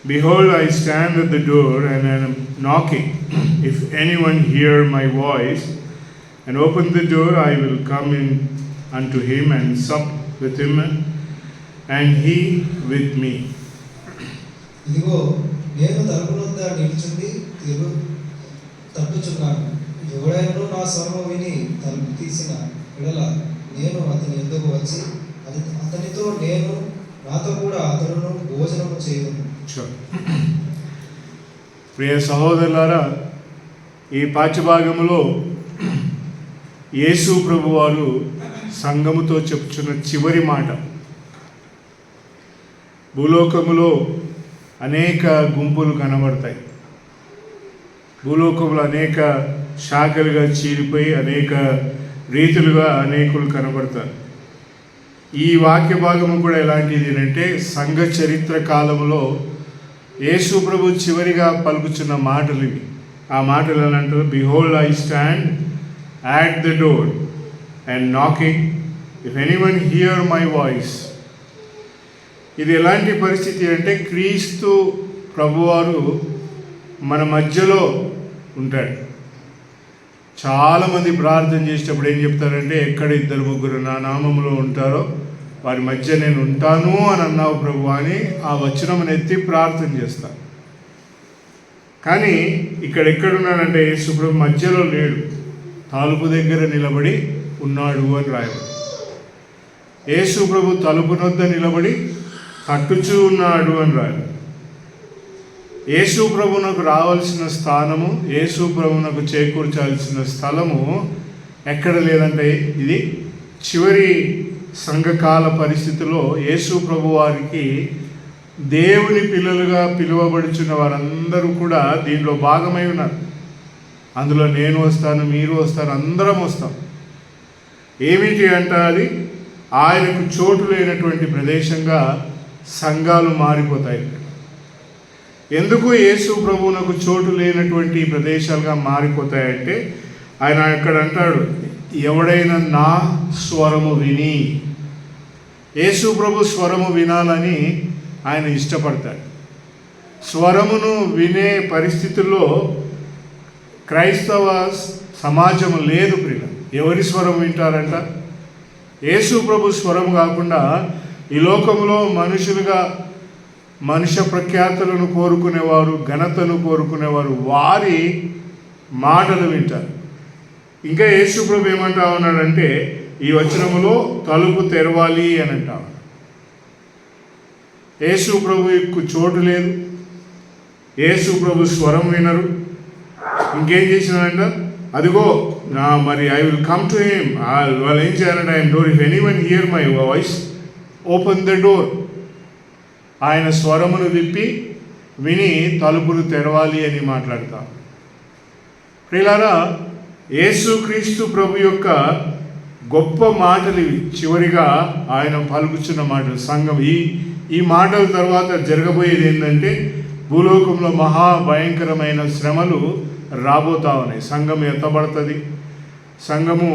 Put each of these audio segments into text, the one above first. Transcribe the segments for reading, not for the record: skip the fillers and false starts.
Behold, I stand at the door and am knocking. If anyone hear my voice and open the door, I will come in unto him and sup with him, and he with me. ఇదిగో నేను తలుపు వద్ద నిలుచుండి తట్టుచున్నాను. ఎవడైనా నా స్వరము విని తలుపు తీసిన ఎడల నేను అతని యొద్దకు వచ్చి అతనితో నేను నాతో కూడా అతడును భోజనము చేయను. ప్రియ సహోదరులారా, ఈ పాఠ్యభాగంలో యేసు ప్రభువారు సంఘముతో చెప్పుచున్న చివరి మాట. భూలోకములో అనేక గుంపులు కనబడతాయి. భూలోకంలో అనేక శాఖలుగా చీలిపోయి అనేక రీతులుగా అనేకులు కనబడతారు. ఈ వాక్య భాగము కూడా ఎలాంటిది అంటే సంఘ చరిత్ర కాలంలో యేసు ప్రభు చివరిగా పలుకుచున్న మాటలు ఇవి. ఆ మాటలు ఎలా అంటారు? Behold I stand at the door and knocking, if anyone hear my voice. ఇది ఎలాంటి పరిస్థితి అంటే క్రీస్తు ప్రభువారు మన మధ్యలో ఉంటాడు. చాలామంది ప్రార్థన చేసేటప్పుడు ఏం చెప్తారంటే, ఎక్కడ 2-3 నా నామములో ఉంటారో వారి మధ్య నేను ఉంటాను అని అన్నావు ప్రభు అని ఆ వచనమును ఎత్తి ప్రార్థన చేస్తాను. కానీ ఇక్కడ ఎక్కడున్నాడంటే యేసు ప్రభు మధ్యలో లేడు, తలుపు దగ్గర నిలబడి ఉన్నాడు అని రాయబడి. యేసు ప్రభు తలుపు వద్ద నిలబడి తట్టుచూ ఉన్నాడు అని రాయబడి. యేసు ప్రభునకు రావాల్సిన స్థానము, యేసు ప్రభునకు చేకూర్చాల్సిన స్థలము ఎక్కడ లేదంటే ఇది చివరి సంఘకాల పరిస్థితిలో యేసు ప్రభు వారికి దేవుని పిల్లలుగా పిలువబడుచున్న వారందరూ కూడా దీనిలో భాగమై ఉన్నారు. అందులో నేను వస్తాను, మీరు వస్తారు, అందరం వస్తాం. ఏమిటి అంటే అది ఆయనకు చోటు లేనటువంటి ప్రదేశంగా సంఘాలు మారిపోతాయి. ఎందుకు యేసు ప్రభువునకు చోటు లేనటువంటి ప్రదేశాలుగా మారిపోతాయంటే ఆయన అక్కడ అంటాడు, ఎవడైనా నా స్వరము విని. యేసు ప్రభు స్వరము వినాలని ఆయన ఇష్టపడతాడు. స్వరమును వినే పరిస్థితుల్లో క్రైస్తవ సమాజం లేదు. ప్రియ, ఎవరి స్వరం వింటారంట? యేసు ప్రభు స్వరం కాకుండా ఈ లోకంలో మనుషులుగా మనుష్య ప్రఖ్యాతులను కోరుకునేవారు, ఘనతను కోరుకునేవారు వారి మాటలు వింటారు. ఇంకా యేసు ప్రభు ఏమంటా ఉన్నాడంటే ఈ వచనములో తలుపు తెరవాలి అని అంటా. యేసు ప్రభువుకు చోటు లేదు, యేసు ప్రభు స్వరం వినరు. ఇంకేం చేసినాడంట? అదిగో మరి I will come to him. వాళ్ళు ఏం చేయాలంటే I'm door, if anyone here my voice open the door. ఆయన స్వరమును విప్పి విని తలుపులు తెరవాలి అని మాట్లాడతాం. ప్రియులారా, యేసుక్రీస్తు ప్రభు యొక్క గొప్ప మాటలు ఇవి. చివరిగా ఆయన పలుకుచున్న మాటలు సంఘం. ఈ మాటల తర్వాత జరగబోయేది ఏంటంటే భూలోకంలో మహాభయంకరమైన శ్రమలు రాబోతా ఉన్నాయి. సంఘం ఎత్తబడుతుంది. సంఘము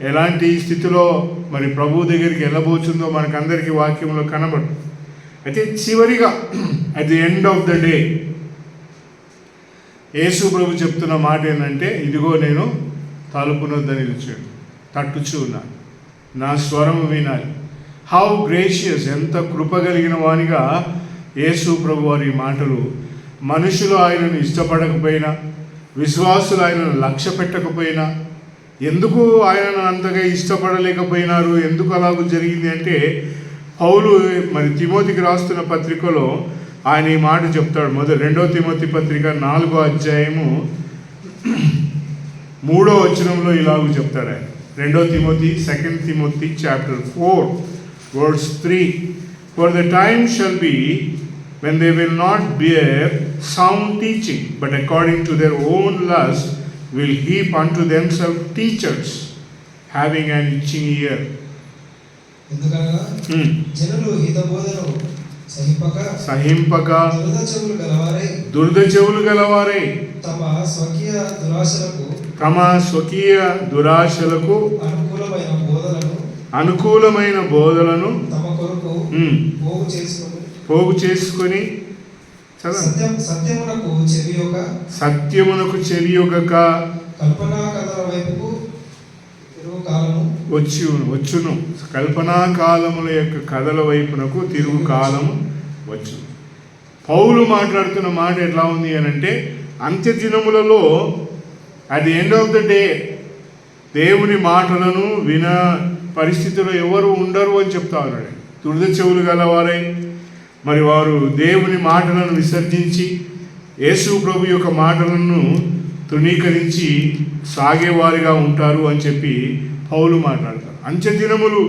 ఎలాంటి స్థితిలో మరి ప్రభు దగ్గరికి వెళ్ళబోతుందో మనకందరికీ వాక్యంలో కనబడుతుంది. అయితే చివరిగా at the end of the day యేసు ప్రభు చెప్తున్న మాట ఏంటంటే, ఇదిగో నేను తలుపునొద్ద నిలిచాను, తట్టుచూ ఉన్నాను, నా స్వరము వినాలి. హౌ గ్రేషియస్, ఎంత కృప కలిగిన వానిగా యేసు ప్రభు వారి మాటలు. మనుషులు ఆయనను ఇష్టపడకపోయినా, విశ్వాసులు ఆయనను లక్ష్య పెట్టకపోయినా, ఎందుకు ఆయనను అంతగా ఇష్టపడలేకపోయినారు, ఎందుకు అలాగూ జరిగింది అంటే పౌలు మరి తిమోతికి రాస్తున్న పత్రికలో ఆయన ఈ మాట చెప్తాడు. 2వ తిమోతి పత్రిక 4వ అధ్యాయము 3వ వచనంలో ఇలాగూ చెప్తాడు ఆయన. 2 Timothy 2 Timothy chapter 4 verse 3, for the time shall be when they will not bear sound teaching, but according to their own lust will heap unto themselves teachers having an itching ear. ఎందుకనగా జనులు హితబోధను సహింపక దురద చెవులు గలవారై తమ స్వకీయ దురాశలకు అనుకూలమైన బోధలను తమ కొరకు పోగు చేసుకొని చదవండి. సత్యమునకు చెవియొక సత్యమునకు చెవియొగక కల్పనా కథల వైపుకు తిరుగు కాలము వచ్చును. కల్పనా కాలముల యొక్క కథల వైపునకు తిరుగు కాలము వచ్చును. పౌలు మాట్లాడుతున్న మాట ఎట్లా ఉంది అని అంటే, అంత్య దినములలో at the end of the day దేవుని మాటలను విన పరిస్థితిలో ఎవరు ఉండరు అని చెప్తా ఉన్నాడు. దురద చెవులు గలవారై మరి వారు దేవుని మాటలను విసర్జించి యేసు ప్రభు యొక్క మాటలను తృణీకరించి సాగేవారిగా ఉంటారు అని చెప్పి పౌలు మాట్లాడతారు. అంత్య దినములు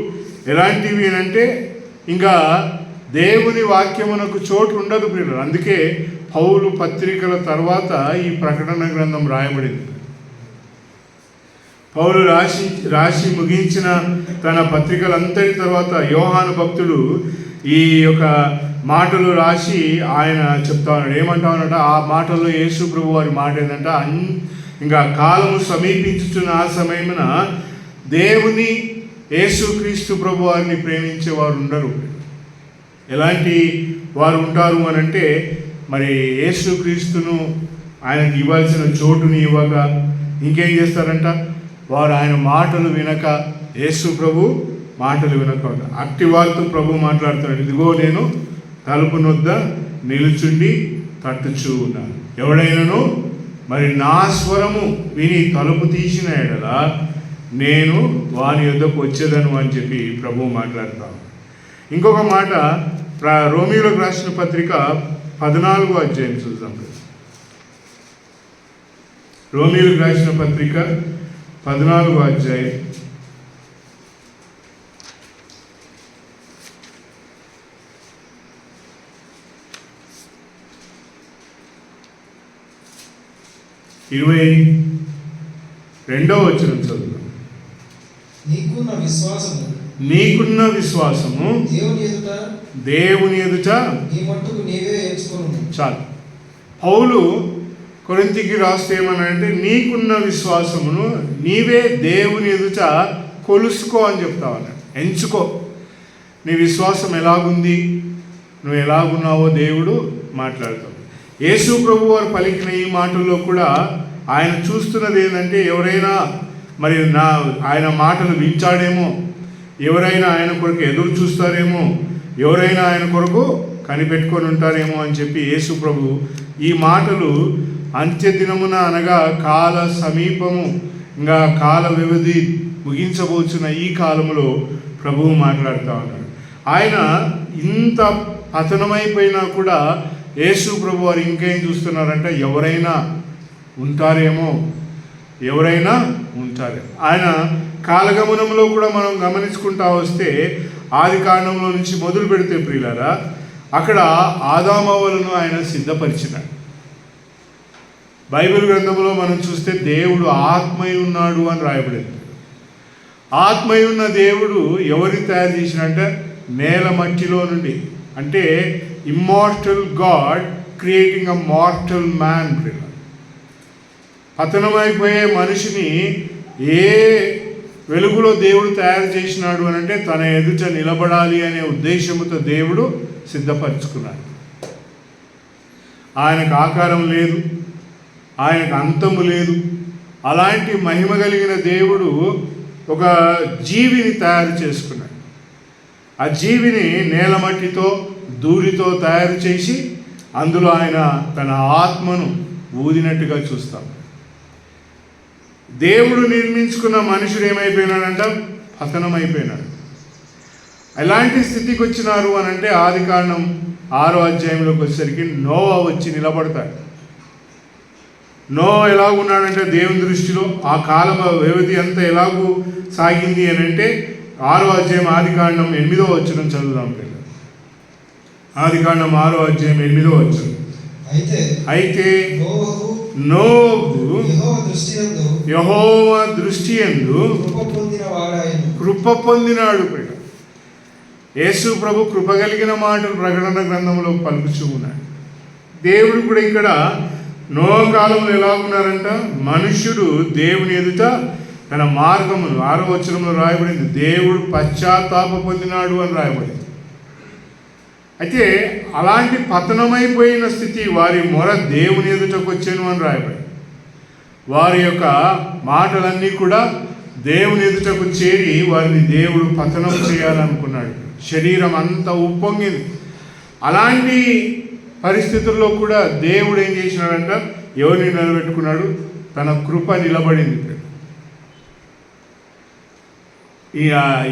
ఎలాంటివి అంటే ఇంకా దేవుని వాక్యమునకు చోటు ఉండదు ప్రియులు. అందుకే పౌలు పత్రికల తర్వాత ఈ ప్రకటన గ్రంథం రాయబడింది. పౌలు రాసి ముగించిన తన పత్రికలంతటి తర్వాత యోహాను భక్తుడు ఈ యొక్క మాటలు రాసి ఆయన చెప్తా ఉన్నాడు. ఏమంటా ఉన్నాడు? ఆ మాటల్లో యేసు ప్రభు వారి మాట ఏంటంటే, ఇంకా కాలము సమీపించుచున్న ఆ సమయమున దేవుని యేసుక్రీస్తు ప్రభు వారిని ప్రేమించే వారు ఉండరు. ఎలాంటి వారు ఉంటారు అని అంటే, మరి యేసుక్రీస్తును ఆయనకి ఇవ్వాల్సిన చోటుని ఇవ్వక ఇంకేం చేస్తారంట, వారు ఆయన మాటలు వినక, యేసు ప్రభు మాటలు వినక అట్టి వారితో ప్రభు మాట్లాడుతున్నాడు. ఇదిగో నేను తలుపు నొద్ద నిలుచుండి తట్టుచూ ఉన్నాను. ఎవడైనాను మరి నా స్వరము విని తలుపు తీసిన ఎడల నేను వాని యొద్దకు వచ్చేదను అని చెప్పి ప్రభు మాట్లాడతాను. ఇంకొక మాట రోమీయులకు రాసిన పత్రిక 14వ అధ్యాయం చూద్దాం. రోమీయులకు రాసిన పత్రిక 14వ అధ్యాయం 22వ వచనం చదువుదాం. నీకున్న విశ్వాసము దేవుని ఎదుట చాలు. పౌలు కొరింథీకి రాస్తే ఏమన్నాడంటే, నీకున్న విశ్వాసమును నీవే దేవుని ఎదుట కొలుసుకో అని చెప్తా ఉన్నాడు. ఎంచుకో, నీ విశ్వాసం ఎలాగుంది, నువ్వు ఎలాగున్నావో దేవుడు మాట్లాడతావు. యేసు ప్రభు వారు పలికిన ఈ మాటల్లో కూడా ఆయన చూస్తున్నది ఏంటంటే, ఎవరైనా మరి ఆయన మాటలు వింటాడేమో, ఎవరైనా ఆయన కొరకు ఎదురు చూస్తారేమో, ఎవరైనా ఆయన కొరకు కనిపెట్టుకొని ఉంటారేమో అని చెప్పి యేసు ప్రభు ఈ మాటలు అంత్య దినమున అనగా కాల సమీపము, ఇంకా కాల వ్యవధి ముగించబోచున్న ఈ కాలంలో ప్రభువు మాట్లాడుతూ ఉన్నాడు. ఆయన ఇంత పతనమైపోయినా కూడా యేసు ప్రభు వారు ఇంకేం చూస్తున్నారంటే, ఎవరైనా ఉంటారేమో, ఎవరైనా ఉంటారేమో. ఆయన కాలగమనంలో కూడా మనం గమనించుకుంటా వస్తే ఆది కాండంలో నుంచి మొదలు పెడితే ప్రియులారా, అక్కడ ఆదామవ్వలను ఆయన సిద్ధపరిచినాడు. బైబిల్ గ్రంథంలో మనం చూస్తే దేవుడు ఆత్మై ఉన్నాడు అని రాయబడింది. ఆత్మై ఉన్న దేవుడు ఎవరిని తయారు చేసినంటే, నేల మట్టిలో నుండి, అంటే immortal god creating a mortal man. పతనమైపోయే మనిషిని ఏ వెలుగులో దేవుడు తయారు చేసినాడు అని అంటే, తన ఎదుట నిలబడాలి అనే ఉద్దేశంతో దేవుడు సిద్ధపరచుకున్నాడు. ఆయనకు ఆకారం లేదు, ఆయనకు అంతము లేదు. అలాంటి మహిమ కలిగిన దేవుడు ఒక జీవిని తయారు చేసుకున్నాడు. ఆ జీవిని నేలమట్టితో ధూళితో తయారు చేసి అందులో ఆయన తన ఆత్మను ఊదినట్టుగా చూస్తాం. దేవుడు నిర్మించుకున్న మనుషుడు ఏమైపోయినాడంట? పతనమైపోయినాడు. ఎలాంటి స్థితికి వచ్చినారు అని అంటే, ఆది కాండం 6వ అధ్యాయంలోకి వచ్చేసరికి నోవా వచ్చి నిలబడతాడు. నోవా ఎలాగున్నాడంటే దేవుని దృష్టిలో ఆ కాల వ్యవధి అంతా ఎలాగూ సాగింది అని అంటే, 6వ అధ్యాయం ఆది కాండం 8వ వచనం చదువుదాం. ఆది కాండం 6వ అధ్యాయం 8వ వచనం. అయితే నోవహు యెహోవా దృష్టి యందు కృప పొందినాడు. యేసు ప్రభు కృప కలిగిన మాటలు ప్రకటన గ్రంథంలో పలుకుచూ ఉన్నాడు. దేవుడు కూడా ఇక్కడ నోవహు కాలంలో ఎలా ఉన్నారంట? మనుష్యుడు దేవుని ఎదుట తన మార్గమును, 6వ వచనంలో రాయబడింది, దేవుడు పశ్చాత్తాప పొందినాడు అని రాయబడింది. అయితే అలాంటి పతనమైపోయిన స్థితి వారి మొర దేవుని ఎదుటకు వచ్చాను అని రాయబడి, వారి యొక్క మాటలన్నీ కూడా దేవుని ఎదుటకు చేరి వారిని దేవుడు పతనం చేయాలనుకున్నాడు. శరీరం అంతా ఉప్పొంగింది. అలాంటి పరిస్థితుల్లో కూడా దేవుడు ఏం చేసినాడంట? ఎవరిని నిలబెట్టుకున్నాడు? తన కృప నిలబడింది.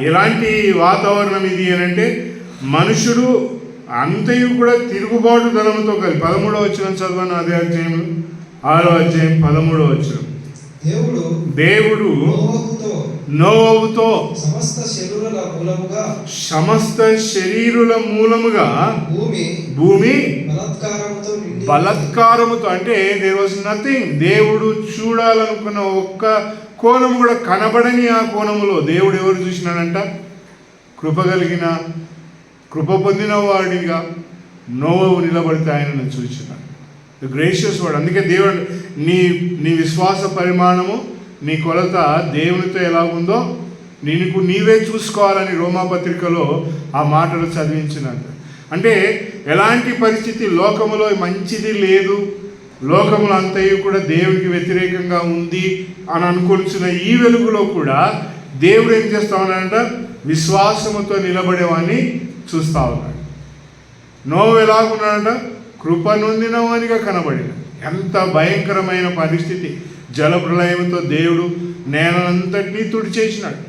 ఎలాంటి వాతావరణం ఇది అని అంటే, మనుషుడు అంతయు కూడా తిరుగుబాటు ధనంతో కలిసి 13వ వచనం చదవను, అదే అధ్యాయంలో 6వ అధ్యాయం 13వ వచనం. దేవుడు నోవహుతో సమస్త శరీరుల మూలముగా భూమి బలత్కారముతో, అంటే దేర్ వాజ్ నథింగ్. దేవుడు చూడాలనుకున్న ఒక్క కోణం కూడా కనబడని ఆ కోణములో దేవుడు ఎవరు చూసినాడంట? కృప కలిగిన, కృప పొందిన వాడిగా నోవహు నిలబడితే ఆయనను చూసినాడు. The gracious word. అందుకే దేవుడు నీ విశ్వాస పరిమాణము, నీ కొలత దేవునితో ఎలా ఉందో నీవే చూసుకోవాలని రోమాపత్రికలో ఆ మాటలు చదివించినంత. అంటే ఎలాంటి పరిస్థితి, లోకములో మంచిది లేదు, లోకములు అంతయు కూడా దేవునికి వ్యతిరేకంగా ఉంది అని అనుకొనిచిన ఈ వెలుగులో కూడా దేవుడు ఏం చేస్తా ఉన్నాడంట? విశ్వాసముతో నిలబడేవాడిని చూస్తా ఉన్నాడు. నోవహు ఎలాగున్నాడంట? కృప నొందిన వానిగా కనబడిన. ఎంత భయంకరమైన పరిస్థితి! జలప్రలయంతో దేవుడు నేలంతటినీ తుడిచేసినాడు.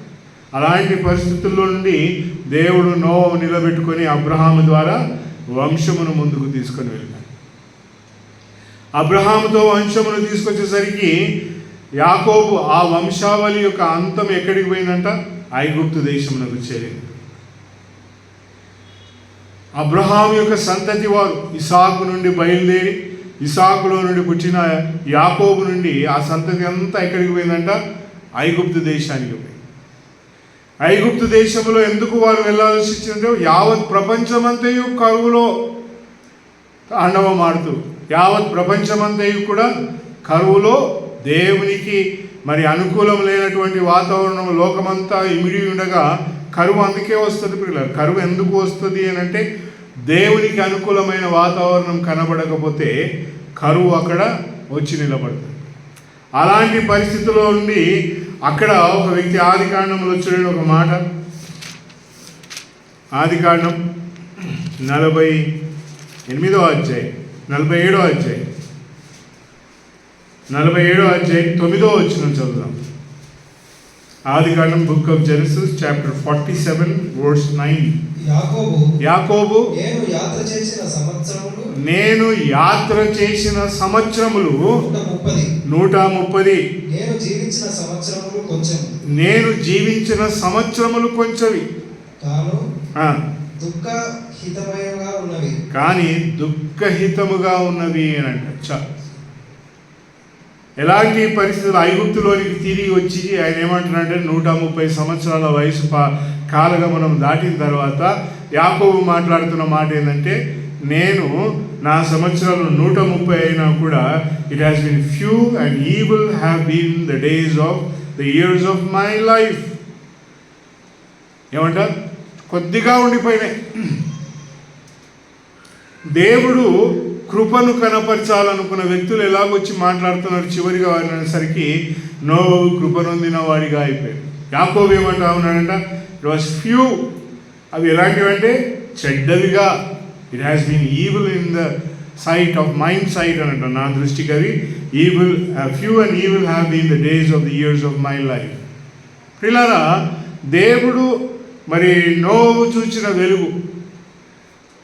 అలాంటి పరిస్థితుల్లో నుండి దేవుడు నోవహు నిలబెట్టుకొని అబ్రహాము ద్వారా వంశమును ముందుకు తీసుకొని వెళ్ళాడు. అబ్రహాముతో వంశమును తీసుకొచ్చేసరికి యాకోబు ఆ వంశావళి యొక్క అంతం ఎక్కడికి పోయిందంట? ఐగుప్తు దేశమునకు చేరింది. అబ్రహాము యొక్క సంతతి వారు ఇసాకు నుండి బయలుదేరి, ఇసాకులో నుండి పుట్టిన యాకోబు నుండి ఆ సంతతి అంతా ఎక్కడికి పోయిందంట? ఐగుప్తు దేశానికి పోయింది. ఐగుప్తు దేశంలో ఎందుకు వారు వెళ్ళాల్సి వచ్చిందంటే, యావత్ ప్రపంచమంతయు కరువులో తాండవం ఆడుతూ, యావత్ ప్రపంచమంతయు కూడా కరువులో, దేవునికి మరి అనుకూలం లేనటువంటి వాతావరణం లోకమంతా ఇమిడి ఉండగా, కరువు అందుకే వస్తుంది పిల్లలు. కరువు ఎందుకు వస్తుంది అని అంటే, దేవునికి అనుకూలమైన వాతావరణం కనబడకపోతే కరువు అక్కడ వచ్చి నిలబడుతుంది. అలాంటి పరిస్థితుల్లో ఉండి అక్కడ ఒక వ్యక్తి, ఆదికాండంలో చూడండి ఒక మాట, ఆదికాండం 47వ అధ్యాయం 47వ అధ్యాయం 9వ వచనం చదువుదాం. ఆదికాండం, book of Genesis, chapter 47 verse 9. యాకోబు నేను యాత్ర చేసిన సంవత్సరములు 130. నేను జీవించిన సంవత్సరములు కొంచెవి, కానీ దుఃఖహితముగా ఉన్నవి అని అంట. ఎలాంటి పరిస్థితులు? ఐగుప్తులోనికి తిరిగి వచ్చి ఆయన ఏమంటున్నాడంటే, 130 సంవత్సరాల వయసు కాలగమనం దాటిన తర్వాత యాకోబు మాట్లాడుతున్న మాట ఏంటంటే, నేను నా సంవత్సరాలు 130 అయినా కూడా it has been few and evil have been the days of the years of my life. ఏమంట? కొద్దిగా ఉండిపోయినాయి. దేవుడు కృపను కనపరచాలనుకున్న వ్యక్తులు ఎలాగొచ్చి మాట్లాడుతున్నారు, చివరిగా అనేసరికి నోవహు కృపనొందిన వాడిగా అయిపోయాడు. యాకోబు ఏమంటా ఉన్నాడంట? It was few. అవి ఎలాంటివంటే చెడ్డవిగా, it has been evil in the sight of mind sight అనంట. నా దృష్టికి అవి evil, few and evil have been the days of the years of my life. పిల్లరా, దేవుడు మరి నోవహు చూచిన వెలుగు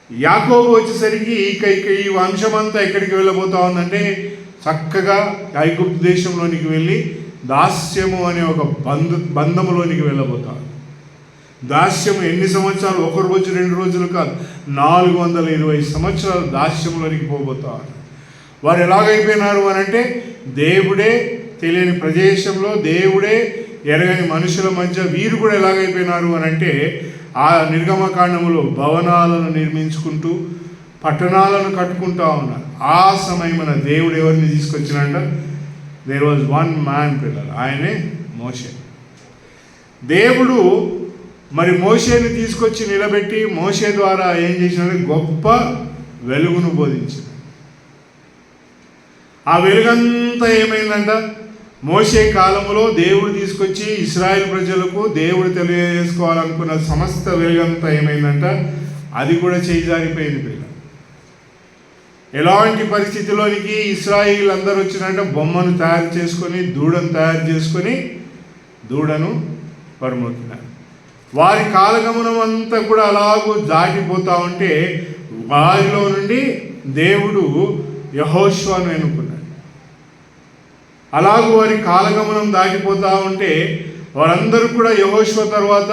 యాకోబు వచ్చేసరికి ఇక ఈ వంశమంతా ఎక్కడికి వెళ్ళబోతా ఉందంటే, చక్కగా ఐగుప్తు దేశంలోనికి వెళ్ళి దాస్యము అనే ఒక బంధములోనికి వెళ్ళబోతా. దాస్యము ఎన్ని సంవత్సరాలు? 1 రోజు 2 రోజులు కాదు, 420 సంవత్సరాలు దాస్యంలోనికి పోబోతారు. వారు ఎలాగైపోయినారు అని అంటే, దేవుడే తెలియని ప్రదేశంలో, దేవుడే ఎరగని మనుషుల మధ్య వీరు కూడా ఎలాగైపోయినారు అని అంటే, ఆ నిర్గమకాండములో భవనాలను నిర్మించుకుంటూ పట్టణాలను కట్టుకుంటూ ఉన్నారు. ఆ సమయమున దేవుడు ఎవరిని తీసుకొచ్చినంట? దేర్ వాజ్ వన్ మ్యాన్ పిల్లలు, ఆయనే మోషే. దేవుడు మరి మోషేని తీసుకొచ్చి నిలబెట్టి మోషే ద్వారా ఏం చేసినాడు? గొప్ప వెలుగును బోధించాడు. ఆ వెలుగంతా ఏమైందంట? మోషే కాలంలో దేవుడు తీసుకొచ్చి ఇశ్రాయేల్ ప్రజలకు దేవుడు తెలియజేసుకోవాలనుకున్న సమస్త వెలుగంతా ఏమైందంట? అది కూడా చేజారిపోయింది పిల్ల. ఎలాంటి పరిస్థితిలోనికి ఇశ్రాయేల్ అందరూ వచ్చినంటే బొమ్మను తయారు చేసుకొని దూడను తయారు చేసుకొని దూడను పరమొక్కినారు. వారి కాలగమనం అంతా కూడా అలాగూ దాటిపోతూ ఉంటే వారిలో నుండి దేవుడు యెహోషువను ఎన్నుకున్నాడు. అలాగూ వారి కాలగమనం దాటిపోతూ ఉంటే వారందరూ కూడా యెహోషువ తర్వాత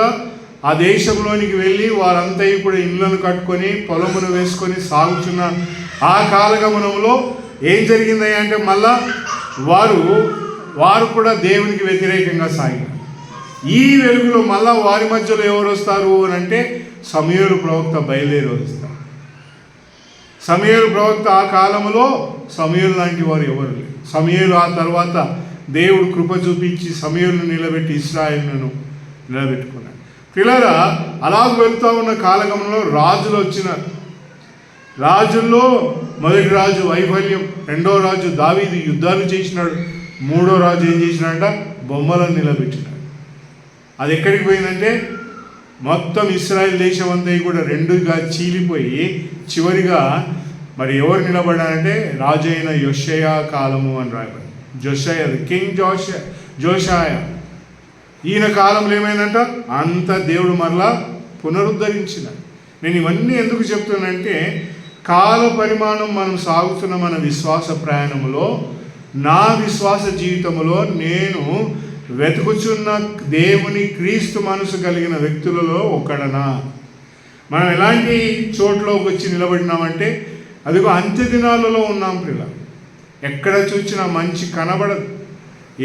ఆ దేశంలోనికి వెళ్ళి వారంతా కూడా ఇళ్ళను కట్టుకొని పొలమును వేసుకొని సాగుతున్న ఆ కాలగమనంలో ఏం జరిగింది అంటే మళ్ళా వారు కూడా దేవునికి వ్యతిరేకంగా సాగినారు. ఈ వెలుగులో మళ్ళా వారి మధ్యలో ఎవరు వస్తారు అని అంటే సమూయేలు ప్రవక్త బయలుదేరి వస్తారు. సమూయేలు ప్రవక్త ఆ కాలంలో సమూయేలు లాంటి వారు ఎవరు లేరు. సమూయేలు ఆ తర్వాత దేవుడు కృప చూపించి సమూయేలును నిలబెట్టి ఇశ్రాయేలును నిలబెట్టుకున్నాడు. పిల్లరా, అలాగ వెళ్తూ ఉన్న కాలగమనంలో రాజులు వచ్చినారు. రాజుల్లో మొదటి రాజు వైఫల్యం, రెండో రాజు దావీదు యుద్ధాలు చేసినాడు, మూడో రాజు ఏం చేసినాడంట? బొమ్మలను నిలబెట్టినాడు. అది ఎక్కడికి పోయిందంటే మొత్తం ఇశ్రాయేల్ దేశం అంతా కూడా రెండుగా చీలిపోయి చివరిగా మరి ఎవరు నిలబడ్డారంటే రాజు అయిన యోషయా కాలము అని రాయబడి. జోషయా, కింగ్ జోషాయా, ఈయన కాలంలో ఏమైందంట? అంత దేవుడు మరలా పునరుద్ధరించినాడు. నేను ఇవన్నీ ఎందుకు చెప్తున్నానంటే కాల పరిమాణం మనం సాగుతున్న మన విశ్వాస ప్రయాణంలో, నా విశ్వాస జీవితంలో నేను వెతుకుచున్న దేవుని క్రీస్తు మనసు కలిగిన వ్యక్తులలో ఒక్కడనా? మనం ఎలాంటి చోట్లోకి వచ్చి నిలబడినామంటే అదిగో అంత్య దినాలలో ఉన్నాం పిల్ల. ఎక్కడ చూసినా మంచి కనబడదు,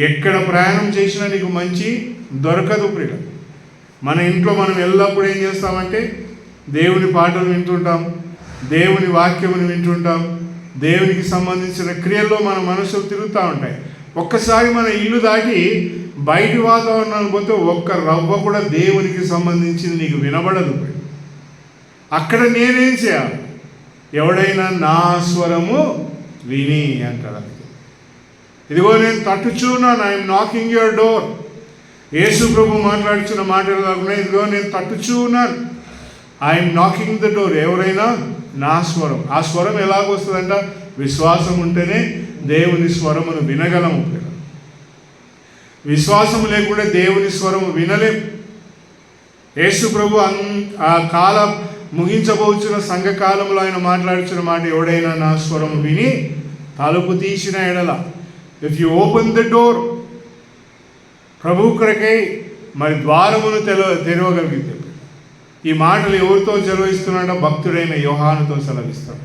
ఎక్కడ ప్రయాణం చేసినా నీకు మంచి దొరకదు ప్రియ. మన ఇంట్లో మనం ఎల్లప్పుడూ ఏం చేస్తామంటే దేవుని పాటలు వింటుంటాం, దేవుని వాక్యమును వింటుంటాం, దేవునికి సంబంధించిన క్రియల్లో మన మనసులు తిరుగుతూ ఉంటాయి. ఒక్కసారి మన ఇల్లు దాటి బయటి వాతావరణాన్ని పోతే ఒక్క రవ్వ కూడా దేవునికి సంబంధించింది నీకు వినబడదు. అక్కడ నేనేం చేయాలి? ఎవడైనా నా స్వరము విని అంటాడు. ఇదిగో నేను తట్టుచున్నాను, ఐఎమ్ నాకింగ్ యువర్ డోర్. యేసు ప్రభు మాట్లాడుచున్న మాటలు కాకుండా ఇదిగో నేను తట్టుచూ ఉన్నాను, ఐఎమ్ నాకింగ్ ద డోర్. ఎవరైనా నా స్వరం, ఆ స్వరం ఎలాగొస్తుందంట? విశ్వాసం ఉంటేనే దేవుని స్వరమును వినగలము. విశ్వాసం లేకుండా దేవుని స్వరము వినలేం. యేసు ప్రభు ఆ కాలం ముగించబోచున్న సంఘకాలంలో ఆయన మాట్లాడుచున్న మాట, ఎవడైనా నా స్వరము విని తలుపు తీసిన ఎడల, if you open the door, ప్రభు కొరకై మరి ద్వారమును తెరవగలిగితే. ఈ మాటలు ఎవరితో సెలవిస్తున్నాడో? భక్తుడైన యోహానుతో సెలవిస్తాడు.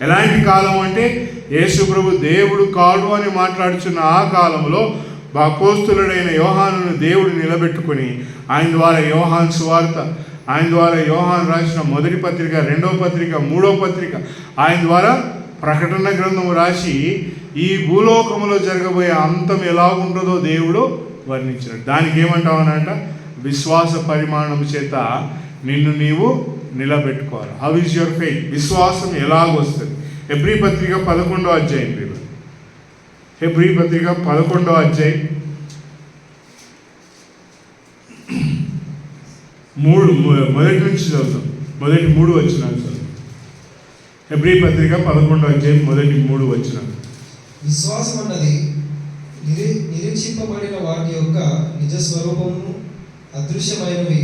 ఎలాంటి కాలం అంటే యేసు ప్రభు దేవుడు కాడు అని మాట్లాడుచున్న ఆ కాలంలో అపోస్తలుడైన యోహానును దేవుడు నిలబెట్టుకుని ఆయన ద్వారా యోహాను సువార్త, ఆయన ద్వారా యోహాను రాసిన మొదటి పత్రిక, రెండవ పత్రిక, మూడవ పత్రిక, ఆయన ద్వారా ప్రకటన గ్రంథం రాసి ఈ భూలోకములో జరగబోయే అంతం ఎలాగుంటుందో దేవుడు వర్ణించాడు. దానికి ఏమంటామనంట? విశ్వాస పరిమాణం చేత నిన్ను నీవు నిలబెట్టుకోవాలి. How is your faith? విశ్వాసం ఎలాగొస్తుంది? హెబ్రీ పత్రిక 11వ అధ్యాయం. హెబ్రీ పత్రిక 11వ అధ్యాయం 3 మొదటి నుంచి చదువుతాం. మొదటి 3 వచనాలు చదువు. హెబ్రీ పత్రిక 11వ అధ్యాయం మొదటి 3 వచనాలు. విశ్వాసం అన్నది నిరీక్షింపబడిన వాటి యొక్క నిజ స్వరూపము, అదృశ్యమైనవి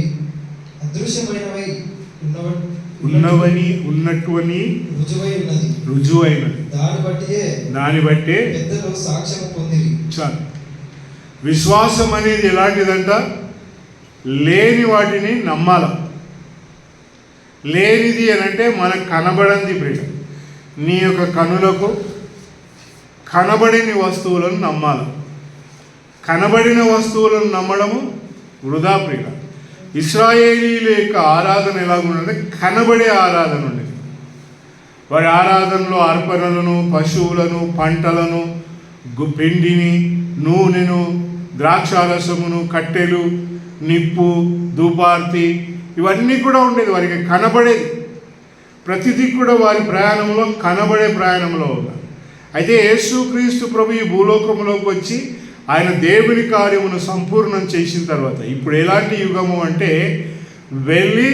ఉన్నట్టువని రుజువైనది. దాన్ని బట్టే పెద్దలు సాక్ష్యం పొందిరి. చాలు. విశ్వాసం అనేది ఎలాంటిదంట? లేని వాటిని నమ్మాల. లేనిది అని అంటే మనకు కనబడంది ప్రియ. నీ యొక్క కనులకు కనబడిన వస్తువులను నమ్మాలి. కనబడిన వస్తువులను నమ్మడము వృధా ప్రియ. ఇశ్రాయేలీల యొక్క ఆరాధన ఎలాగుందంటే కనబడే ఆరాధన ఉండేది. వారి ఆరాధనలో అర్పణలను, పశువులను, పంటలను, పిండిని, నూనెను, ద్రాక్షారసమును, కట్టెలు, నిప్పు, ధూపార్తి ఇవన్నీ కూడా ఉండేది, వారికి కనబడేది. ప్రతిదీ కూడా వారి ప్రయాణంలో కనబడే ప్రయాణంలో ఉన్నారు. అయితే యేసుక్రీస్తు ప్రభు ఈ భూలోకంలోకి వచ్చి ఆయన దేవుని కార్యమును సంపూర్ణం చేసిన తర్వాత ఇప్పుడు ఎలాంటి యుగము అంటే, వెళ్ళి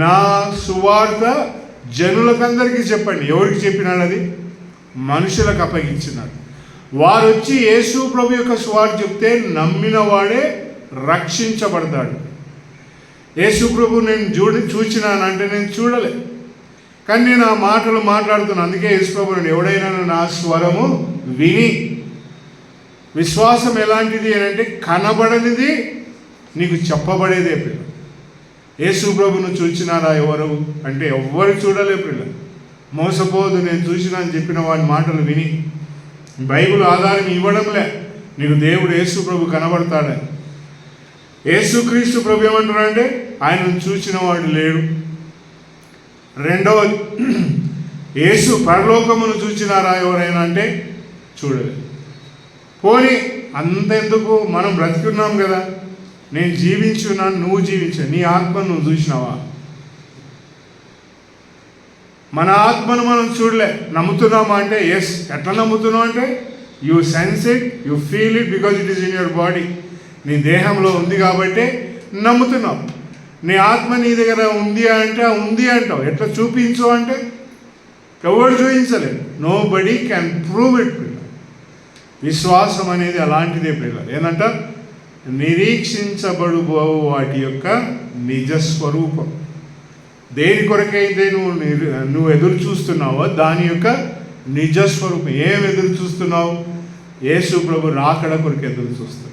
నా సువార్త జనులకందరికీ చెప్పండి. ఎవరికి చెప్పినాడు? అది మనుషులకు అప్పగించినాడు. వారు వచ్చి యేసు ప్రభు యొక్క సువార్త చెప్తే నమ్మిన వాడే రక్షించబడతాడు. యేసు ప్రభు నేను చూచినానంటే నేను చూడలే, కానీ నేను ఆ మాటలు మాట్లాడుతున్నాను. అందుకే యేసు ప్రభు ఎవడైనా నా స్వరము విని, విశ్వాసం ఎలాంటిది అని అంటే కనబడనిది నీకు చెప్పబడేదే పిల్ల. యేసు ప్రభును చూచినారా ఎవరు అంటే ఎవ్వరు చూడలే పిల్ల. మోసపోదు, నేను చూసినా అని చెప్పిన వాడి మాటలు విని బైబిల్ ఆధారం ఇవ్వడంలే నీకు దేవుడు యేసు ప్రభు కనబడతాడని. యేసుక్రీస్తు ప్రభు ఏమంటారంటే ఆయనను చూసిన వాడు లేడు. రెండవది, యేసు పరలోకమును చూచినారా ఎవరైనా అంటే చూడలేదు. పోనీ అంతెందుకు, మనం బ్రతికున్నాం కదా, నేను జీవించున్నాను, నువ్వు జీవించు, నీ ఆత్మను నువ్వు చూసినావా? మన ఆత్మను మనం చూడలే. నమ్ముతున్నామా అంటే ఎస్. ఎట్లా నమ్ముతున్నావు అంటే you sense it, you feel it because it is in your body. నీ దేహంలో ఉంది కాబట్టి నమ్ముతున్నావు. నీ ఆత్మ నీ దగ్గర ఉంది అంటే ఉంది అంటావు. ఎట్లా చూపించు అంటే ఎవరు చూపించలేదు. Nobody can prove it. విశ్వాసం అనేది అలాంటిదే పిల్లలు. ఏంటంట నిరీక్షించబడుబో వాటి యొక్క నిజస్వరూపం. దేని కొరకైతే నువ్వు ఎదురు చూస్తున్నావో దాని యొక్క నిజస్వరూపం. ఏం ఎదురు చూస్తున్నావు? యేసు ప్రభు రాకడ కొరకు ఎదురు చూస్తున్నావు.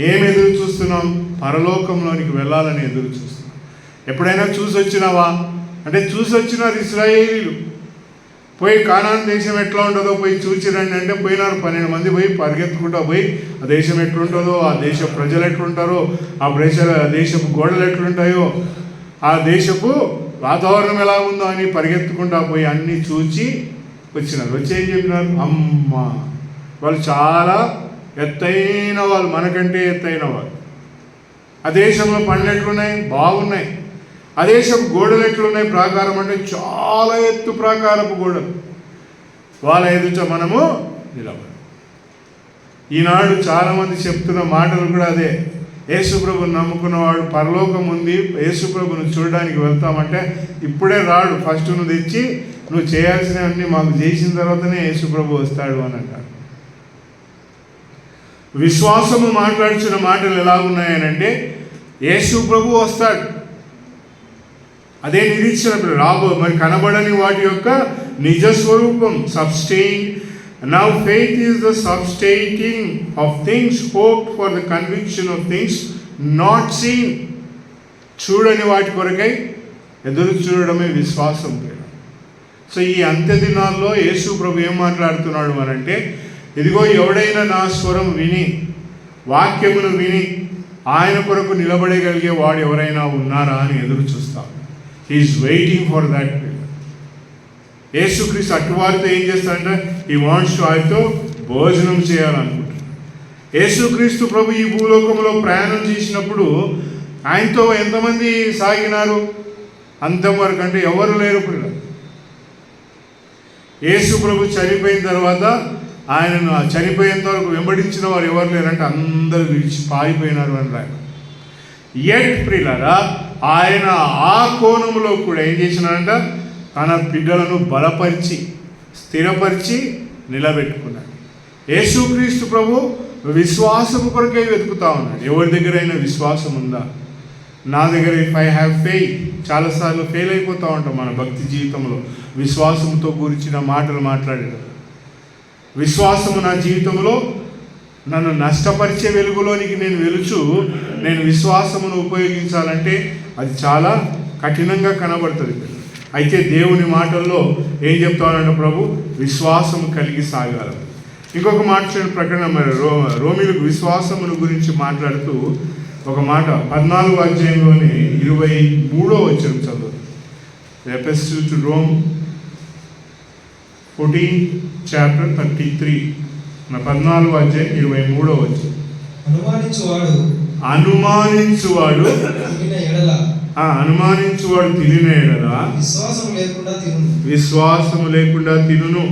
ఏం ఎదురు చూస్తున్నాం? పరలోకంలోనికి వెళ్ళాలని ఎదురు చూస్తున్నాం. ఎప్పుడైనా చూసి వచ్చినావా అంటే చూసి వచ్చినారు ఇశ్రాయేలీలు. పోయి కానాన్ దేశం ఎట్లా ఉంటుందో పోయి చూచిరండి అంటే పోయినారు. 12 మంది పోయి పరిగెత్తుకుంటూ పోయి ఆ దేశం ఎట్లుంటుందో, ఆ దేశ ప్రజలు ఎట్లుంటారో, ఆ దేశపు గోడలు ఎట్లుంటాయో, ఆ దేశపు వాతావరణం ఎలా ఉందో అని పరిగెత్తుకుంటూ పోయి అన్నీ చూచి వచ్చినారు. వచ్చి ఏం చెప్పినారు? అమ్మ, వాళ్ళు చాలా ఎత్తైన వాళ్ళు, మనకంటే ఎత్తైన వాళ్ళు. ఆ దేశంలో పండ్లు ఎట్లున్నాయి? బాగున్నాయి. ఆ దేశపు గోడలు ఎట్లున్నాయి? ప్రాకారం అంటే చాలా ఎత్తు ప్రాకారపు గోడలు. వాళ్ళ ఎదుట మనము నిలబడి. ఈనాడు చాలామంది చెప్తున్న మాటలు కూడా అదే. యేసుప్రభుని నమ్ముకున్నవాడు పరలోకం ఉంది, యేసుప్రభుని చూడడానికి వెళ్తామంటే ఇప్పుడే రాడు, ఫస్ట్ నువ్వు తెచ్చి నువ్వు చేయాల్సినవన్నీ మాకు చేసిన తర్వాతనే యేసుప్రభు వస్తాడు అని అంటారు. విశ్వాసము మాట్లాడుచున్న మాటలు ఎలా ఉన్నాయనంటే యేసుప్రభు వస్తాడు, అదే నిరీక్షణ రాబో. మరి కనబడని వాటి యొక్క నిజస్వరూపం. సబ్స్టెయిన్. Now faith is the substating of things hoped for, the conviction of things not seen. చూడని వాటి కొరకై ఎదురు చూడడమే విశ్వాసం. సో ఈ అంత్య దినాల్లో యేసు ప్రభు ఏం మాట్లాడుతున్నాడు అనంటే, ఇదిగో ఎవడైనా నా స్వరం విని, వాక్యమును విని ఆయన కొరకు నిలబడగలిగే వాడు ఎవరైనా ఉన్నారా అని ఎదురు చూస్తాం. He is waiting for that. యేసుక్రీస్తు అటువారితో ఏం చేస్తాడంటే ఈ వాంట్స్ టు ఆయనతో భోజనం చేయాలనుకుంటున్నాడు. యేసుక్రీస్తు ప్రభు ఈ భూలోకంలో ప్రయాణం చేసినప్పుడు ఆయనతో ఎంతమంది సాగినారు? అంతవరకు అంటే ఎవరు లేరు పిల్లలు. యేసు ప్రభు చనిపోయిన తర్వాత ఆయనను చనిపోయేంత వరకు వెంబడించిన వారు ఎవరు లేరంటే అందరూ విడిచి పారిపోయినారు అని రాయ. ఎట్ ప్రియులారా, ఆయన ఆ కోణంలో కూడా ఏం చేసినాడంట? తన బిడ్డలను బలపరిచి స్థిరపరిచి నిలబెట్టుకున్నాడు. యేసుక్రీస్తు ప్రభు విశ్వాసము కొరకే వెతుకుతా ఉన్నాడు. ఎవరి దగ్గరైనా విశ్వాసం ఉందా? నా దగ్గర ఇఫ్ ఐ హ్యావ్ ఫెయిత్. చాలాసార్లు ఫెయిల్ అయిపోతూ ఉంటాం మన భక్తి జీవితంలో. విశ్వాసంతో గురించిన మాటలు మాట్లాడేటప్పుడు విశ్వాసము నా జీవితంలో నన్ను నష్టపరిచే వెలుగులోనికి నేను వెలుచు నేను విశ్వాసమును ఉపయోగించాలంటే అది చాలా కఠినంగా కనబడుతుంది. అయితే దేవుని మాటల్లో ఏం చెప్తానంటే ప్రభు విశ్వాసము కలిగి సాగాలి. ఇంకొక మాట చూడండి, ప్రకటన మరి రోమిలకు విశ్వాసమును గురించి మాట్లాడుతూ ఒక మాట 14వ అధ్యాయంలోని 23వ వచనం చదువు. ఎపిస్టల్ టు రోమ్ 14:33 14వ అధ్యాయం 23వ వచనం. అనుమానించువాడు అనుమానించువాడు తినిన ఎడల అనుమానించువాడు తినిన ఎడల విశ్వాసం లేకుండా తినును. విశ్వాసము లేకుండా తినును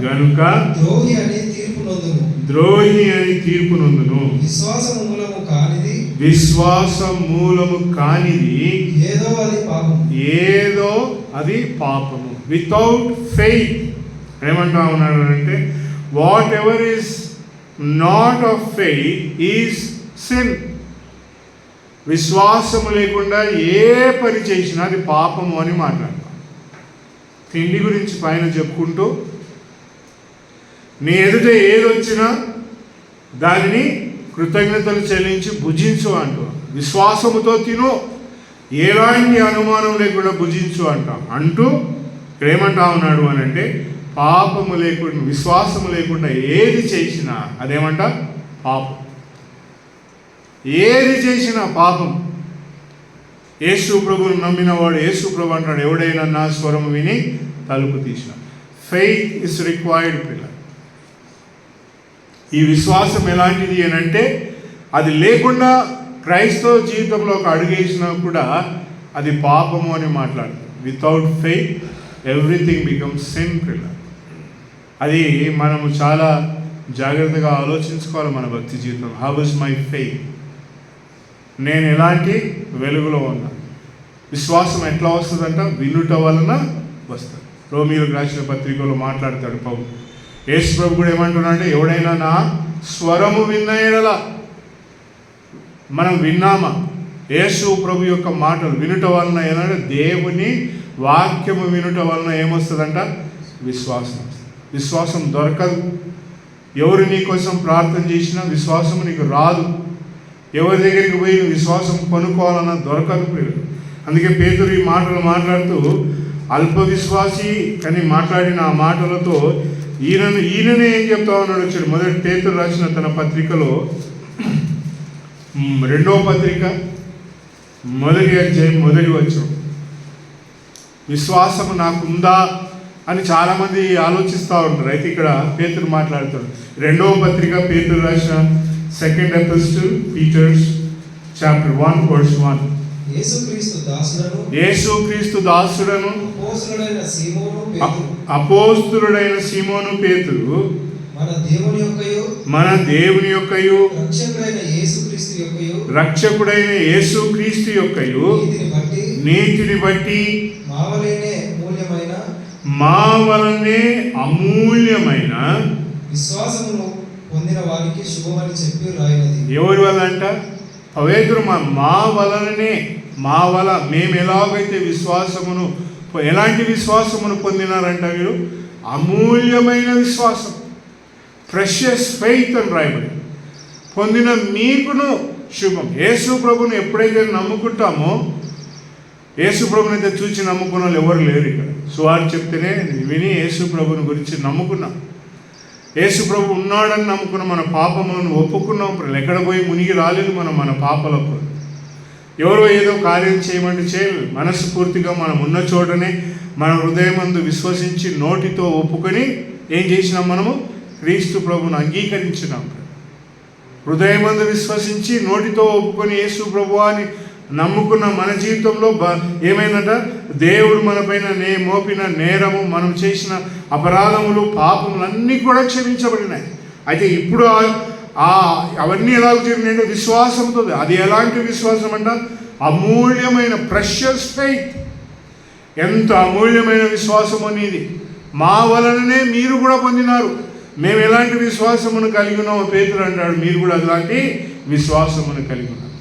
గనుక ద్రోహి అని తీర్పు నొందును. ద్రోహి అని తీర్పు నొందును. విశ్వాసము మూలము కానిది విశ్వాసం మూలము కానిది ఏదో అది పాపము. ఏదో అది పాపము. వితౌట్ ఫెయిత్ ఏమంటా ఉన్నాడు అంటే what ever is not of faith is sin. విశ్వాసము లేకుండా ఏ పని చేసినా అది పాపము అని మాట్లాడతాం. తిండి గురించి పైన చెప్పుకుంటూ నీ ఎదుట ఏదొచ్చినా దానిని కృతజ్ఞతలు చెల్లించి భుజించు అంటూ, విశ్వాసముతో తిను, ఎలాంటి అనుమానం లేకుండా భుజించు అంటూ ఇక్కడ ఏమంటా ఉన్నాడు అని అంటే పాపము లేకుండా విశ్వాసము లేకుండా ఏది చేసినా అదేమంట పాపం. ఏది చేసినా పాపం. యేసు ప్రభువును నమ్మిన వాడు యేసు ప్రభు అంటాడు, ఎవడైనా నా స్వరము విని తలుపు తీసిన. ఫెయిత్ ఇస్ రిక్వైర్డ్ పిల్లలు. ఈ విశ్వాసం ఎలాంటిది అని అంటే అది లేకుండా క్రైస్తవ జీవితంలో ఒక అడుగేసినా కూడా అది పాపము అని మాట్లాడుతుంది. Without faith everything becomes sin పిల్లలు. అది మనము చాలా జాగ్రత్తగా ఆలోచించుకోవాలి మన భక్తి జీవితం. How is my faith? నేను ఎలాంటి వెలుగులో ఉన్నాను? విశ్వాసం ఎట్లా వస్తుందంట? వినుట వలన వస్తుంది. రోమీయులకు రాసిన పత్రికలో మాట్లాడతాడు పౌలు. యేసు ప్రభు కూడా ఏమంటున్నాడంటే ఎవడైనా నా స్వరము విన్న ఎడల. మనం విన్నామా? యేసు ప్రభు యొక్క మాటలు వినుట వలన ఏదంటే దేవుని వాక్యము వినుట వలన ఏమొస్తుందంట? విశ్వాసం. విశ్వాసం దొరకదు. ఎవరు నీ కోసం ప్రార్థన చేసినా విశ్వాసం నీకు రాదు. ఎవరి దగ్గరికి పోయి విశ్వాసం కొనుక్కోవాలన్నా దొరకదు. అందుకే పేతురు ఈ మాటలు మాట్లాడుతూ అల్ప విశ్వాసి అని మాట్లాడిన ఆ మాటలతో ఈయననే ఏం చెప్తా ఉన్నాడు వచ్చాడు. మొదటి పేతురు రాసిన తన పత్రికలో 2వ పత్రిక 1వ అధ్యాయం 1వ వచనం, విశ్వాసం నాకుందా అని చాలామంది ఆలోచిస్తూ ఉంటారు. అయితే ఇక్కడ పేతురు మాట్లాడుతాడు. 2వ పత్రిక పేతురు రాసిన 2nd epistle Peter's chapter 1 verse 1. యేసుక్రీస్తు దాసుడను అపోస్తులుడైన సీమోను పేతురు మన దేవుని యొక్కయు రక్షకుడైన యేసుక్రీస్తు యొక్కయు నీతిని బట్టి మా వలనే అమూల్యమైన విశ్వాసమును పొందిన వారికి శుభమని చెప్పి రాయినది. ఎవరి వల్ల అంట? పవిత్రు మా వలననే, మా వల్ల మేము ఎలాగైతే విశ్వాసమును ఎలాంటి విశ్వాసమును పొందినారంట వీరు? అమూల్యమైన విశ్వాసం, ప్రెషియస్ ఫెయిత్ అని రాయబడి. పొందిన మీకును శుభం. యేసు ప్రభుని ఎప్పుడైతే నమ్ముకుంటామో, యేసు ప్రభుని అయితే చూసి నమ్ముకున్న వాళ్ళు ఎవరు లేరు ఇక్కడ. సువార్త చెప్తేనే విని యేసు ప్రభుని గురించి నమ్ముకున్నాం. యేసు ప్రభు ఉన్నాడని నమ్ముకున్న మన పాపములను ఒప్పుకున్నాం. ఎక్కడ పోయి మునిగి రాలేదు మన పాపలకు. ఎవరో ఏదో కార్యం చేయమంటే చేయలేదు. మనసు పూర్తిగా మనం ఉన్న చోటనే మన హృదయమందు విశ్వసించి నోటితో ఒప్పుకొని ఏం చేసినాం? మనము క్రీస్తు ప్రభువును అంగీకరించినాం. హృదయమందు విశ్వసించి నోటితో ఒప్పుకొని యేసు ప్రభు అని నమ్ముకున్న మన జీవితంలో ఏమైందట? దేవుడు మనపైన మోపిన నేరము, మనం చేసిన అపరాధములు, పాపములు అన్నీ కూడా క్షమించబడినాయి. అయితే ఇప్పుడు అవన్నీ ఎలా జరిగినాయంటే విశ్వాసంతో. అది ఎలాంటి విశ్వాసం అంట? అమూల్యమైన ప్రెషియస్ ఫెయిత్. ఎంత అమూల్యమైన విశ్వాసం అనేది! మా వలననే మీరు కూడా పొందినారు. మేము ఎలాంటి విశ్వాసమును కలిగి ఉన్నామో పేతురు అంటాడు, మీరు కూడా అలాంటి విశ్వాసమును కలిగి ఉన్నారు.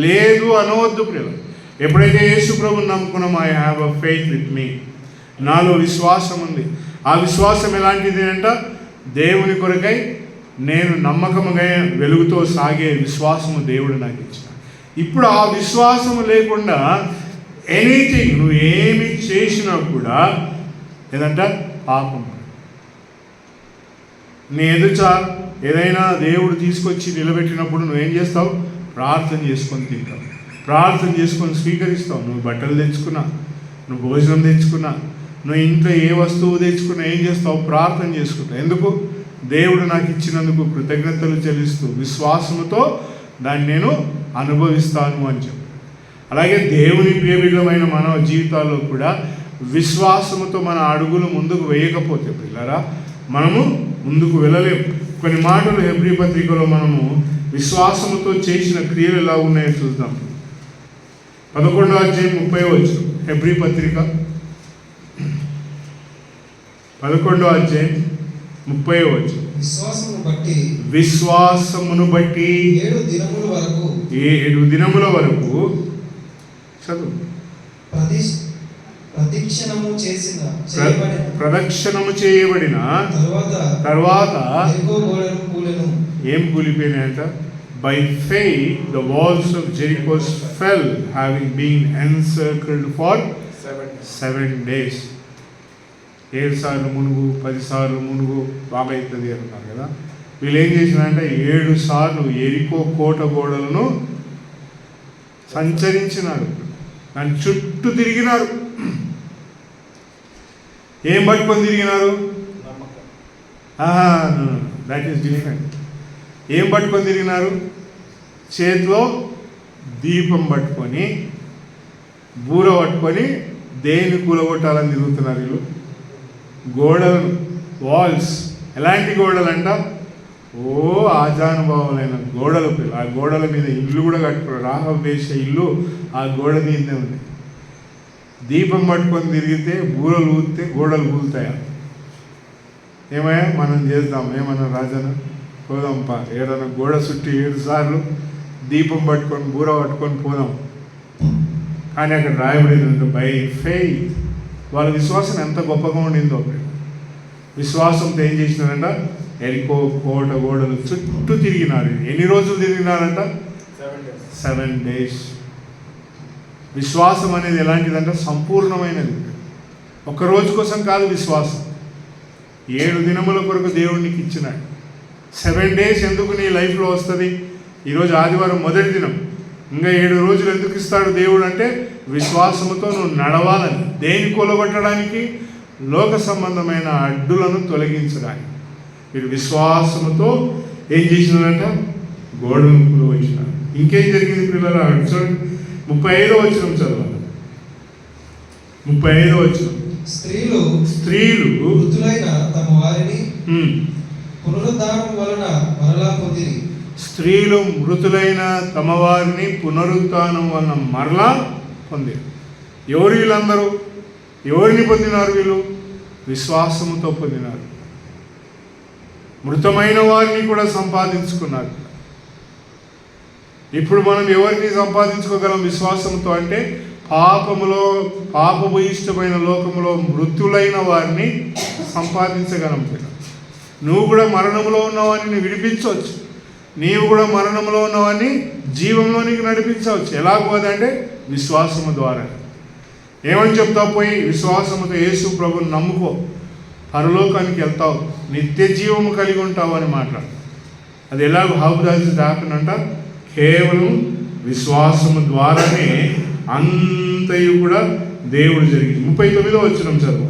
లేదు అనవద్దు ప్రియులు. ఎప్పుడైతే యేసు ప్రభువుని నమ్ముకున్నామో I have a faith with me, నాలో విశ్వాసం ఉంది. ఆ విశ్వాసం ఎలాంటిది అంట? దేవుని కొరకై నేను నమ్మకముగా వెలుగుతో సాగే విశ్వాసము దేవుడు నాకు ఇచ్చిన. ఇప్పుడు ఆ విశ్వాసము లేకుండా ఎనీథింగ్ నువ్వు ఏమి చేసినా కూడా ఏదంట? పాపం. నీ ఎదుట ఏదైనా దేవుడు తీసుకొచ్చి నిలబెట్టినప్పుడు నువ్వేం చేస్తావు? ప్రార్థన చేసుకొని తింటావు, ప్రార్థన చేసుకొని స్వీకరిస్తావు. నువ్వు బట్టలు తెచ్చుకున్నా, నువ్వు భోజనం తెచ్చుకున్నా, నువ్వు ఇంట్లో ఏ వస్తువు తెచ్చుకున్నా ఏం చేస్తావు? ప్రార్థన చేసుకుంటావు. ఎందుకు? దేవుడు నాకు ఇచ్చినందుకు కృతజ్ఞతలు చెల్లిస్తూ విశ్వాసముతో దాన్ని నేను అనుభవిస్తాను అని చెప్పి. అలాగే దేవుని ప్రియమైన మన జీవితాల్లో కూడా విశ్వాసముతో మన అడుగులు ముందుకు వేయకపోతే పిల్లరా మనము ముందుకు వెళ్ళలేము. కొన్ని మాటలు హెబ్రీ పత్రికలో మనము విశ్వాసముతో చేసిన క్రియలు ఎలా ఉన్నాయో చూద్దాం. 11వ అధ్యాయం 30వ వచనం, హెబ్రీ పత్రిక 11వ అధ్యాయం 30వ వచనం. విశ్వాసమును బట్టి 7 దినముల వరకు చదువు. ప్రదక్షిణము చేయబడిన తర్వాత ఏం కూలిపోయినాయంట? By faith the walls of Jericho fell, having been encircled for 7 days. 7 సార్లు మునుగు, 10 సార్లు మునుగు బాగా అవుతుంది అంటున్నారు కదా. వీళ్ళు ఏం చేసినారంటే 7 సార్లు ఎరికో కోట గోడలను సంచరించినారు, దాని చుట్టూ తిరిగినారు. ఏం పట్టుకొని తిరిగినారు? That is different. ఏం పట్టుకొని తిరిగినారు? చేతిలో దీపం పట్టుకొని, బూర పట్టుకొని దేన్ని కూలగొట్టాలని తిరుగుతున్నారు వీళ్ళు. గోడలను, వాల్స్. ఎలాంటి గోడలంట? ఆజానుభావులైన గోడలు. ఆ గోడల మీద ఇల్లు కూడా కట్టుకున్నారు. రాహబ్ వేసే ఇల్లు ఆ గోడ మీదే ఉంది. దీపం పట్టుకొని తిరిగితే బూరలు ఊదితే గోడలు కూలుతాయా? ఏమయ్యా మనం చేద్దాం, ఏమన్నా రాజన పోదాంపా ఏదైనా గోడ చుట్టి 7 సార్లు దీపం పట్టుకొని బూర పట్టుకొని పోదాం. కానీ అక్కడ రాయబడింది బై ఫెయిత్. వాళ్ళ విశ్వాసం ఎంత గొప్పగా ఉండిందో. విశ్వాసంతో ఏం చేసినారంట? ఎరికో కోట గోడలు చుట్టూ తిరిగినారు. ఎన్ని రోజులు తిరిగినారంట? 7 days. విశ్వాసం అనేది ఎలాంటిదంటే సంపూర్ణమైనది. ఒక రోజు కోసం కాదు విశ్వాసం. 7 దినముల కొరకు దేవుడికి ఇచ్చినాడు. 7 days ఎందుకు నీ లైఫ్లో వస్తుంది? ఈరోజు ఆదివారం మొదటి దినం, ఇంకా 7 రోజులు ఎందుకు ఇస్తాడు దేవుడు అంటే విశ్వాసముతో నువ్వు నడవాలని. దేని కూలగొట్టడానికి? లోక సంబంధమైన అడ్డులను తొలగించడానికి. మీరు విశ్వాసముతో ఏం చేసినారంట? గోడను కూలగొట్టినారు. ఇంకేం జరిగింది పిల్లలు? చూడండి 35వ వచనం చదవాలి. 35వ వచనం. స్త్రీలు మృతులైన తమ వారిని పునరుద్ధానం వలన మరలా పొందిరి. స్త్రీలు మృతులైన తమ వారిని పునరుద్ధానం వలన మరలా పొందిరి. ఎవరు వీళ్ళందరూ? ఎవరిని పొందినారు వీళ్ళు? విశ్వాసముతో పొందినారు. మృతమైన వారిని కూడా సంపాదించుకున్నారు. ఇప్పుడు మనం ఎవరిని సంపాదించుకోగలం విశ్వాసంతో అంటే పాపపు ఇష్టమైన లోకములో మృతులైన వారిని సంపాదించగలం. నువ్వు కూడా మరణంలో ఉన్నవాడిని విడిపించవచ్చు. నీవు కూడా మరణంలో ఉన్నవాడిని జీవంలోనికి నడిపించవచ్చు. ఎలాగోదంటే విశ్వాసము ద్వారా. ఏమని చెప్తావు? పోయి విశ్వాసముతో యేసు ప్రభుని నమ్ముకో, పరలోకానికి వెళ్తావు, నిత్య జీవము కలిగి ఉంటావు అని మాట్లాడు. అది ఎలాగో హౌదాసి దాకనంట కేవలం విశ్వాసము ద్వారానే అంతయు కూడా దేవుడు జరిగింది. 39వ వచనం చదువు.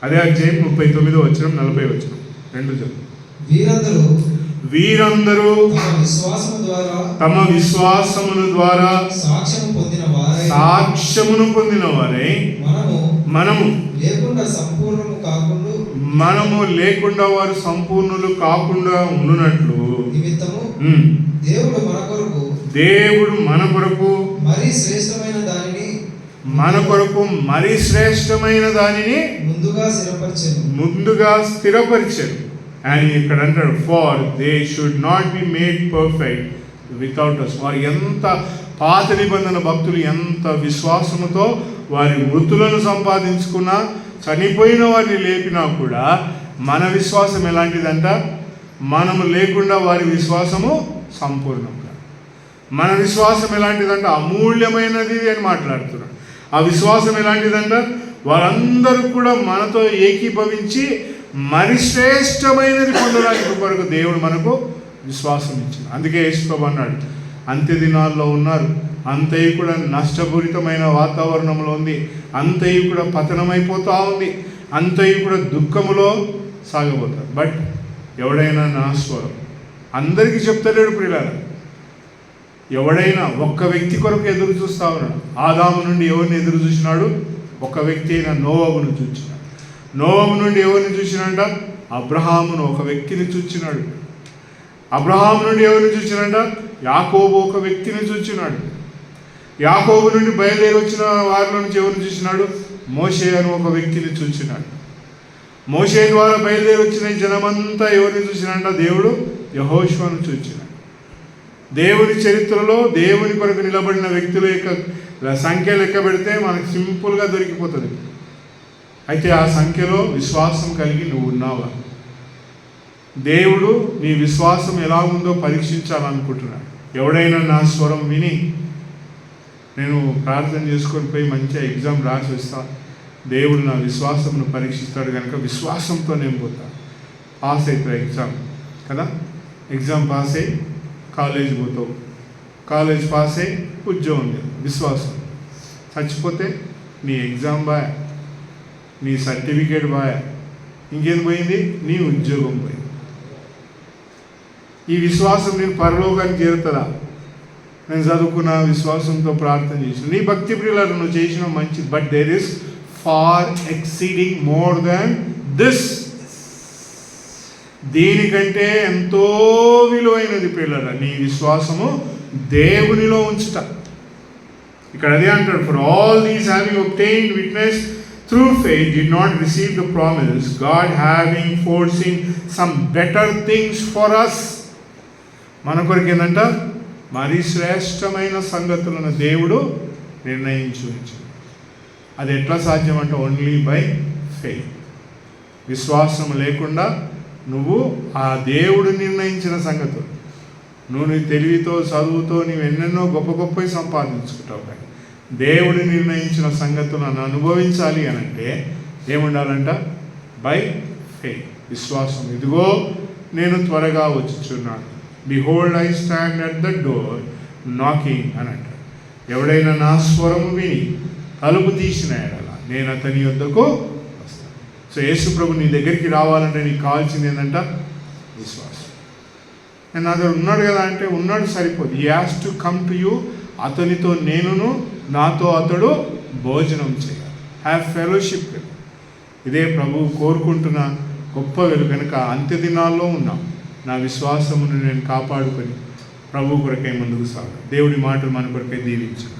అదే అధ్యాయం 39వ వచనం 40వ వచనం 2 చదువు. వీరందరూ తమ విశ్వాసమును ద్వారా సాక్ష్యమును పొందిన వారై మనము లేకుండా వారు సంపూర్ణులు కాకుండా ఉండునట్లు దేవుడు మన కొరకు మరి శ్రేష్టమైన దానిని ముందుగా స్థిరపరిచారు. అండ్ ఇక్కడ అంటాడు for they should not be made perfect without us. వారు ఎంత పాత నిబంధన భక్తులు ఎంత విశ్వాసముతో వారి మృతులను సంపాదించుకున్నా, చనిపోయిన వారిని లేపినా కూడా మన విశ్వాసం ఎలాంటిదంట? మనము లేకుండా వారి విశ్వాసము సంపూర్ణం కాదు. మన విశ్వాసం ఎలాంటిదంట? అమూల్యమైనది అని మాట్లాడుతున్నాడు. ఆ విశ్వాసం ఎలాంటిదంట? వారందరూ కూడా మనతో ఏకీభవించి మరి శ్రేష్టమైనది పొందడానికి కొరకు దేవుడు మనకు విశ్వాసం ఇచ్చింది. అందుకే యేసు ప్రభువు అన్నాడు, అంత్య దినాల్లో ఉన్నారు, అంతయు కూడా నష్టపూరితమైన వాతావరణంలో ఉంది, అంతయు కూడా పతనమైపోతూ ఉంది, అంతయు కూడా దుఃఖములో సాగబోతారు. బట్ ఎవడైనా నా స్వరం అందరికీ చెప్తలేడు ప్రియులారా. ఎవడైనా ఒక్క వ్యక్తి కొరకు ఎదురు చూస్తా ఉన్నాడు. ఆదాము నుండి ఎవరిని ఎదురు చూసినాడు? ఒక వ్యక్తి అయిన నోవహును చూచినాడు. నోవహు నుండి ఎవరిని చూసినాడ? అబ్రహామును, ఒక వ్యక్తిని చూచినాడు. అబ్రహాము నుండి ఎవరిని చూసినాడ? యాకోబు, ఒక వ్యక్తిని చూచినాడు. యాకోబు నుండి బయలుదేరి వచ్చిన వారిలో నుంచి ఎవరిని చూసినాడు? మోషే అని ఒక వ్యక్తిని చూచినాడు. మోషే ద్వారా బయలుదేరి వచ్చిన జనమంతా ఎవరిని చూసినాడ? దేవుడు యెహోషువను చూచినాడు. దేవుని చరిత్రలో దేవుని కొరకు నిలబడిన వ్యక్తుల యొక్క సంఖ్య లెక్క పెడితే మనకు సింపుల్గా దొరికిపోతుంది. అయితే ఆ సంఖ్యలో విశ్వాసం కలిగి నువ్వు ఉన్నావా? దేవుడు నీ విశ్వాసం ఎలా ఉందో పరీక్షించాలనుకుంటున్నాడు. ఎవడైనా నా స్వరం విని నేను ప్రార్థన చేసుకొని పోయి మంచిగా ఎగ్జామ్ రాసి వస్తా, దేవుడు నా విశ్వాసమును పరీక్షిస్తాడు కనుక విశ్వాసంతో నేను పోతా. పాస్ అవుతా ఎగ్జామ్ కదా, ఎగ్జామ్ పాస్ అయ్యి కాలేజ్ పోతావు, కాలేజ్ పాస్ అయ్యి ఉద్యోగం లేదు, విశ్వాసం. చచ్చిపోతే నీ ఎగ్జామ్ బాయ్, నీ సర్టిఫికేట్ బాయ్, ఇంకేం పోయింది? నీ ఉద్యోగం పోయింది. ఈ విశ్వాసం నేను పరలోకానికి చేరుతుందా? నేను చదువుకున్న విశ్వాసంతో ప్రార్థన చేసిన నీ భక్తి ప్రియులను నువ్వు చేసిన మంచిది. But there is far exceeding more than this. దీనికంటే ఎంతో విలువైనది ప్రియులారా నీ విశ్వాసము దేవునిలో ఉంచుట. ఇక్కడ అదే అంటాడు, for all these having obtained witness through faith did not receive the promise, God having foreseen some better things for us. మన కొరకు ఏంటంట? మరి శ్రేష్టమైన సంగతులను దేవుడు నిర్ణయించి ఉంచాడు. అది ఎట్లా సాధ్యం అంటే ఓన్లీ బై ఫెయిత్. విశ్వాసం లేకుండా నువ్వు ఆ దేవుడు నిర్ణయించిన సంగతులు నువ్వు నీ తెలివితో చదువుతో నీవు ఎన్నెన్నో గొప్ప గొప్పవి సంపాదించుకుంటావు. కానీ దేవుడు నిర్ణయించిన సంగతులను అనుభవించాలి అని అంటే ఏముండాలంట? బై ఫెయిత్, విశ్వాసం. ఇదిగో నేను త్వరగా వచ్చుచున్నాను, behold I stand at the door knocking అని అంటాడు. ఎవడైనా నా స్వరము విని తలుపు తీసిన ఎడల నేను అతని యొద్దకు వస్తాను. సో యేసు ప్రభు నీ దగ్గరికి రావాలంటే నీకు కావాల్సింది ఏంటంట? విశ్వాసం. నేను అతడు ఉన్నాడు కదా అంటే ఉన్నాడు సరిపోదు. He has to come to you. అతనితో నేనును, నాతో అతడు భోజనం చేయాలి, హ్యావ్ ఫెలోషిప్. ఇదే ప్రభువు కోరుకుంటున్న గొప్ప వెలుగు. కనుక అంత్య దినాల్లో ఉన్నాం. నా విశ్వాసమును నేను కాపాడుకొని ప్రభు కొరకై ముందుకు సాగాలి. దేవుడి మాటలు మన కొరకై దీవించాలి.